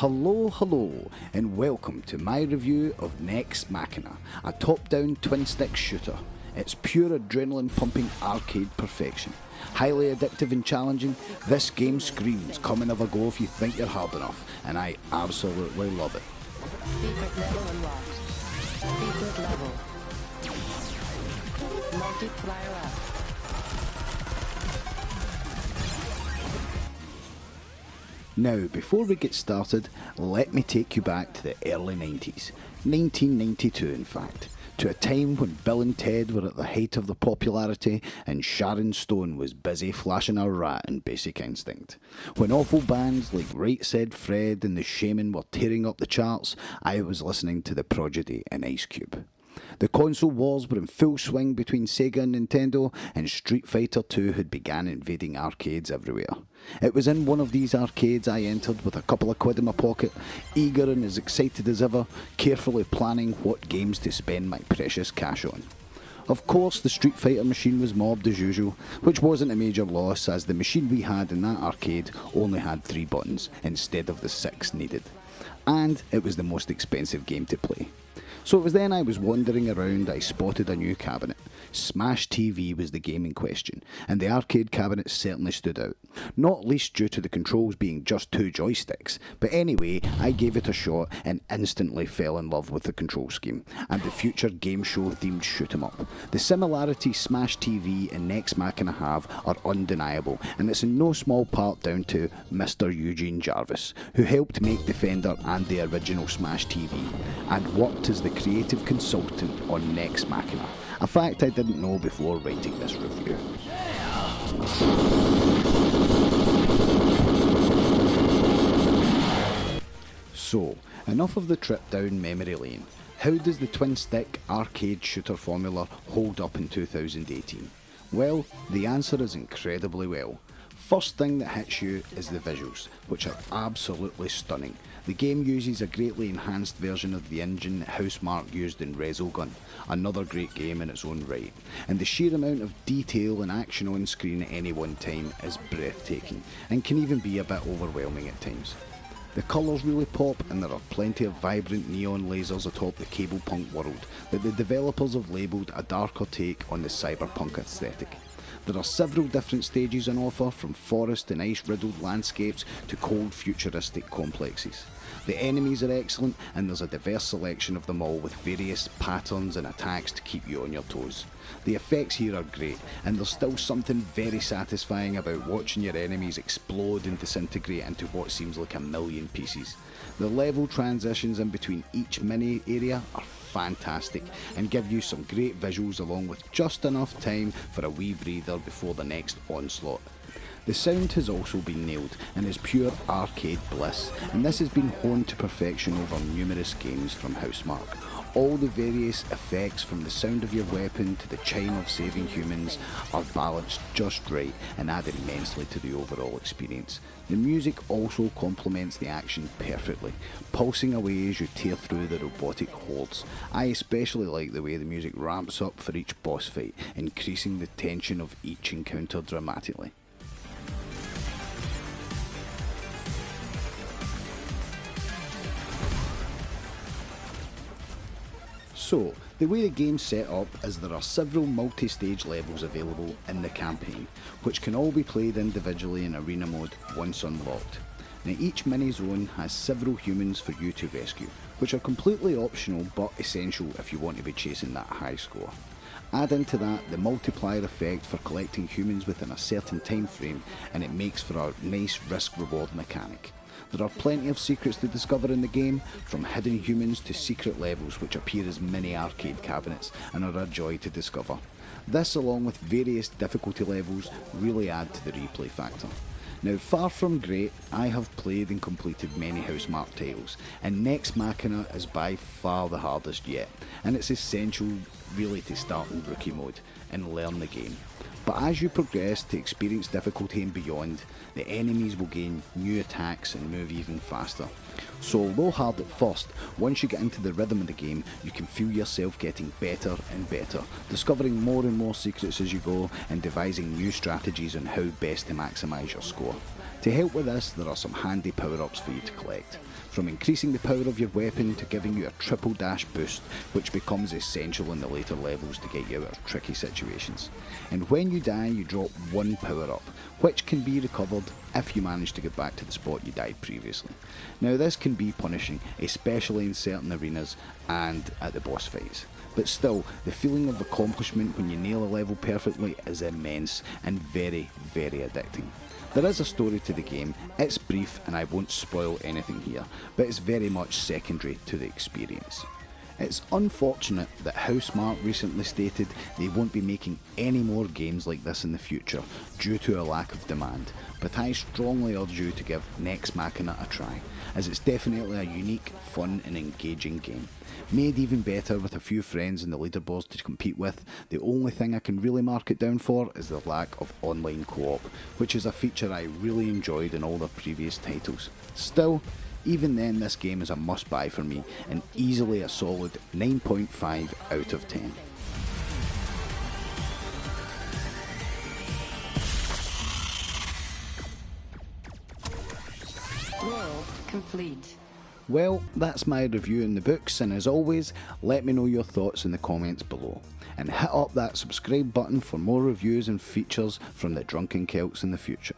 Hello, and welcome to my review of Nex Machina, a top-down twin-stick shooter. It's pure adrenaline-pumping arcade perfection. Highly addictive and challenging, this game screams, come and have a go if you think you're hard enough, and I absolutely love it. Secret level unlocked. Secret level. Multiplier up. Now, before we get started, let me take you back to the early 90s, 1992 in fact, to a time when Bill and Ted were at the height of their popularity and Sharon Stone was busy flashing a rat in Basic Instinct. When awful bands like Right Said Fred and The Shaman were tearing up the charts, I was listening to The Prodigy and Ice Cube. The console wars were in full swing between Sega and Nintendo, and Street Fighter 2 had begun invading arcades everywhere. It was in one of these arcades I entered with a couple of quid in my pocket, eager and as excited as ever, carefully planning what games to spend my precious cash on. Of course, the Street Fighter machine was mobbed as usual, which wasn't a major loss as the machine we had in that arcade only had 3 buttons instead of the 6 needed. And it was the most expensive game to play. So it was then I was wandering around I spotted a new cabinet. Smash TV was the game in question, and the arcade cabinet certainly stood out. Not least due to the controls being just 2 joysticks, but anyway, I gave it a shot and instantly fell in love with the control scheme, and the future game show themed shoot 'em up. The similarities Smash TV and Nex Machina have are undeniable, and it's in no small part down to Mr. Eugene Jarvis, who helped make Defender and the original Smash TV, and worked as the creative consultant on Nex Machina, a fact I didn't know before writing this review. So, enough of the trip down memory lane. How does the twin-stick arcade shooter formula hold up in 2018? Well, the answer is incredibly well. First thing that hits you is the visuals, which are absolutely stunning. The game uses a greatly enhanced version of the engine that Housemarque used in Resogun, another great game in its own right, and the sheer amount of detail and action on screen at any one time is breathtaking, and can even be a bit overwhelming at times. The colours really pop, and there are plenty of vibrant neon lasers atop the cable punk world that the developers have labelled a darker take on the cyberpunk aesthetic. There are several different stages on offer, from forest and ice-riddled landscapes to cold futuristic complexes. The enemies are excellent, and there's a diverse selection of them all with various patterns and attacks to keep you on your toes. The effects here are great, and there's still something very satisfying about watching your enemies explode and disintegrate into what seems like a million pieces. The level transitions in between each mini area are fantastic and give you some great visuals along with just enough time for a wee breather before the next onslaught. The sound has also been nailed and is pure arcade bliss, and this has been honed to perfection over numerous games from Housemarque. All the various effects, from the sound of your weapon to the chime of saving humans, are balanced just right and add immensely to the overall experience. The music also complements the action perfectly, pulsing away as you tear through the robotic hordes. I especially like the way the music ramps up for each boss fight, increasing the tension of each encounter dramatically. So, the way the game's set up is there are several multi-stage levels available in the campaign, which can all be played individually in arena mode once unlocked. Now, each mini-zone has several humans for you to rescue, which are completely optional but essential if you want to be chasing that high score. Add into that the multiplier effect for collecting humans within a certain time frame, and it makes for a nice risk-reward mechanic. There are plenty of secrets to discover in the game, from hidden humans to secret levels which appear as mini arcade cabinets and are a joy to discover. This, along with various difficulty levels, really add to the replay factor. Now, far from great, I have played and completed many Housemarque titles, and Nex Machina is by far the hardest yet, and it's essential really to start in rookie mode and learn the game. But as you progress to experience difficulty and beyond, the enemies will gain new attacks and move even faster. So although hard at first, once you get into the rhythm of the game, you can feel yourself getting better and better, discovering more and more secrets as you go, and devising new strategies on how best to maximise your score. To help with this, there are some handy power-ups for you to collect, from increasing the power of your weapon to giving you a triple dash boost, which becomes essential in the later levels to get you out of tricky situations. And when you die, you drop one power-up, which can be recovered if you manage to get back to the spot you died previously. Now this can be punishing, especially in certain arenas and at the boss fights. But still, the feeling of accomplishment when you nail a level perfectly is immense and very, very addicting. There is a story to the game, it's brief and I won't spoil anything here, but it's very much secondary to the experience. It's unfortunate that Housemarque recently stated they won't be making any more games like this in the future due to a lack of demand, but I strongly urge you to give Nex Machina a try, as it's definitely a unique, fun and engaging game. Made even better with a few friends in the leaderboards to compete with, the only thing I can really mark it down for is the lack of online co-op, which is a feature I really enjoyed in all the previous titles. Still, even then this game is a must buy for me and easily a solid 9.5 out of 10. World complete. Well, that's my review in the books, and as always, let me know your thoughts in the comments below. And hit up that subscribe button for more reviews and features from the Drunken Celts in the future.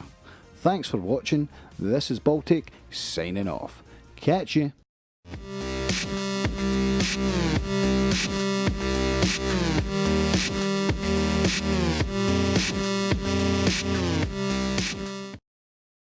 Thanks for watching, this is Baltic, signing off. Catch you!